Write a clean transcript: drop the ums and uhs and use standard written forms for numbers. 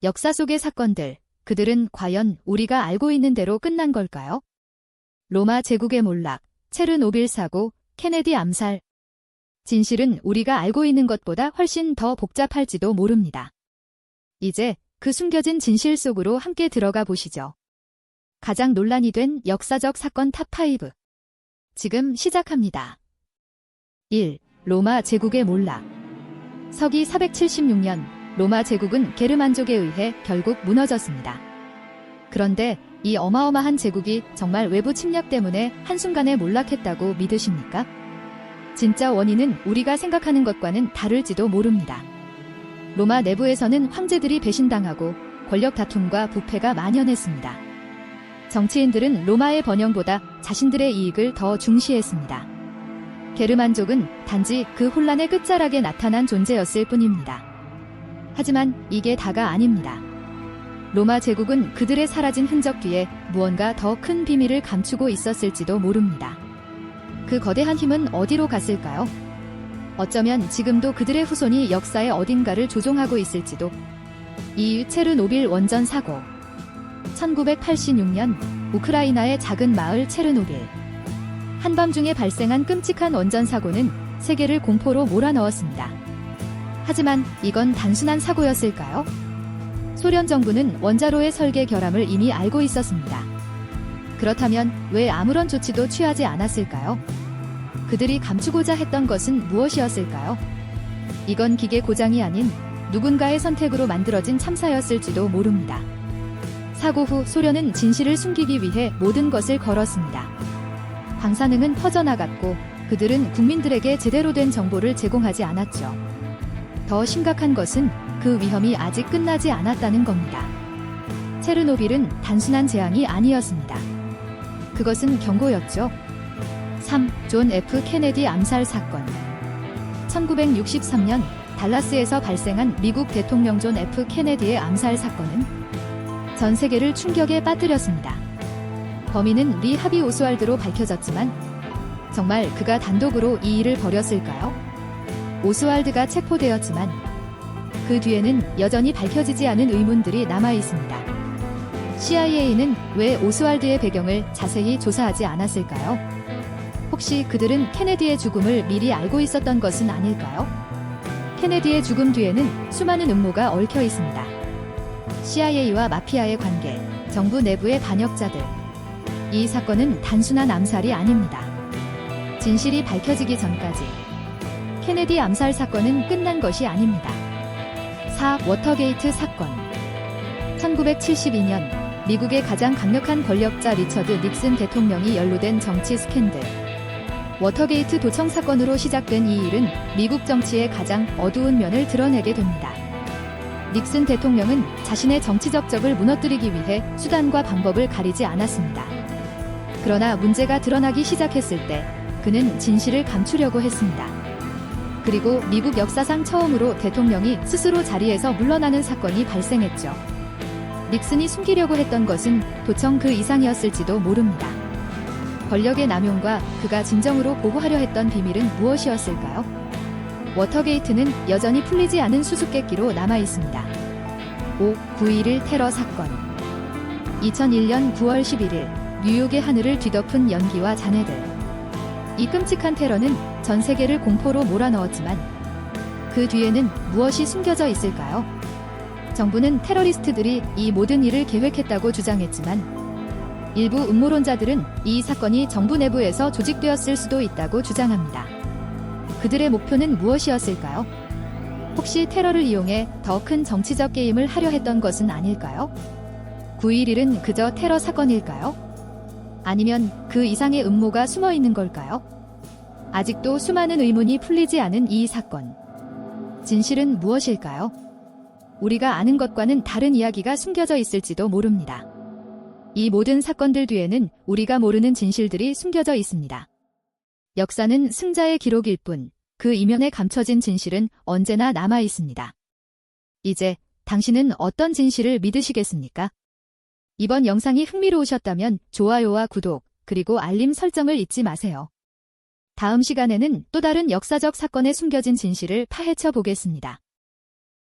역사 속의 사건들, 그들은 과연 우리가 알고 있는 대로 끝난 걸까요? 로마 제국의 몰락, 체르노빌 사고, 케네디 암살. 진실은 우리가 알고 있는 것보다 훨씬 더 복잡할지도 모릅니다. 이제 그 숨겨진 진실 속으로 함께 들어가 보시죠. 가장 논란이 된 역사적 사건 탑5. 지금 시작합니다. 1. 로마 제국의 몰락. 서기 476년 로마 제국은 게르만족에 의해 결국 무너졌습니다. 그런데 이 어마어마한 제국이 정말 외부 침략 때문에 한순간에 몰락했다고 믿으십니까? 진짜 원인은 우리가 생각하는 것과는 다를지도 모릅니다. 로마 내부에서는 황제들이 배신당하고 권력 다툼과 부패가 만연했습니다. 정치인들은 로마의 번영보다 자신들의 이익을 더 중시했습니다. 게르만족은 단지 그 혼란의 끝자락에 나타난 존재였을 뿐입니다. 하지만 이게 다가 아닙니다. 로마 제국은 그들의 사라진 흔적 뒤에 무언가 더 큰 비밀을 감추고 있었을지도 모릅니다. 그 거대한 힘은 어디로 갔을까요? 어쩌면 지금도 그들의 후손이 역사의 어딘가를 조종하고 있을지도. 2. 체르노빌 원전 사고. 1986년 우크라이나의 작은 마을 체르노빌. 한밤중에 발생한 끔찍한 원전 사고는 세계를 공포로 몰아넣었습니다. 하지만 이건 단순한 사고였을까요? 소련 정부는 원자로의 설계 결함을 이미 알고 있었습니다. 그렇다면 왜 아무런 조치도 취하지 않았을까요? 그들이 감추고자 했던 것은 무엇이었을까요? 이건 기계 고장이 아닌 누군가의 선택으로 만들어진 참사였을지도 모릅니다. 사고 후 소련은 진실을 숨기기 위해 모든 것을 걸었습니다. 방사능은 퍼져나갔고 그들은 국민들에게 제대로 된 정보를 제공하지 않았죠. 더 심각한 것은 그 위험이 아직 끝나지 않았다는 겁니다. 체르노빌은 단순한 재앙이 아니었습니다. 그것은 경고였죠. 3. 존 F. 케네디 암살 사건. 1963년 달라스에서 발생한 미국 대통령 존 F. 케네디의 암살 사건은 전 세계를 충격에 빠뜨렸습니다. 범인은 리 하비 오스왈드로 밝혀졌지만 정말 그가 단독으로 이 일을 벌였을까요? 오스왈드가 체포되었지만 그 뒤에는 여전히 밝혀지지 않은 의문들이 남아 있습니다. CIA는 왜 오스왈드의 배경을 자세히 조사하지 않았을까요? 혹시 그들은 케네디의 죽음을 미리 알고 있었던 것은 아닐까요? 케네디의 죽음 뒤에는 수많은 음모가 얽혀 있습니다. CIA와 마피아의 관계, 정부 내부의 반역자들. 이 사건은 단순한 암살이 아닙니다. 진실이 밝혀지기 전까지 케네디 암살 사건은 끝난 것이 아닙니다. 4. 워터게이트 사건. 1972년 미국의 가장 강력한 권력자 리처드 닉슨 대통령이 연루된 정치 스캔들. 워터게이트 도청 사건으로 시작된 이 일은 미국 정치의 가장 어두운 면을 드러내게 됩니다. 닉슨 대통령은 자신의 정치적 적을 무너뜨리기 위해 수단과 방법을 가리지 않았습니다. 그러나 문제가 드러나기 시작했을 때 그는 진실을 감추려고 했습니다. 그리고 미국 역사상 처음으로 대통령이 스스로 자리에서 물러나는 사건이 발생했죠. 닉슨이 숨기려고 했던 것은 도청 그 이상이었을지도 모릅니다. 권력의 남용과 그가 진정으로 보호하려 했던 비밀은 무엇이었을까요? 워터게이트는 여전히 풀리지 않은 수수께끼로 남아 있습니다. 5. 9.11 테러 사건. 2001년 9월 11일 뉴욕의 하늘을 뒤덮은 연기와 잔해들. 이 끔찍한 테러는 전 세계를 공포로 몰아넣었지만 그 뒤에는 무엇이 숨겨져 있을까요? 정부는 테러리스트들이 이 모든 일을 계획했다고 주장했지만 일부 음모론자들은 이 사건이 정부 내부에서 조직되었을 수도 있다고 주장합니다. 그들의 목표는 무엇이었을까요? 혹시 테러를 이용해 더 큰 정치적 게임을 하려 했던 것은 아닐까요? 9.11은 그저 테러 사건일까요? 아니면 그 이상의 음모가 숨어 있는 걸까요? 아직도 수많은 의문이 풀리지 않은 이 사건. 진실은 무엇일까요? 우리가 아는 것과는 다른 이야기가 숨겨져 있을지도 모릅니다. 이 모든 사건들 뒤에는 우리가 모르는 진실들이 숨겨져 있습니다. 역사는 승자의 기록일 뿐, 그 이면에 감춰진 진실은 언제나 남아 있습니다. 이제 당신은 어떤 진실을 믿으시겠습니까? 이번 영상이 흥미로우셨다면 좋아요와 구독, 그리고 알림 설정을 잊지 마세요. 다음 시간에는 또 다른 역사적 사건에 숨겨진 진실을 파헤쳐 보겠습니다.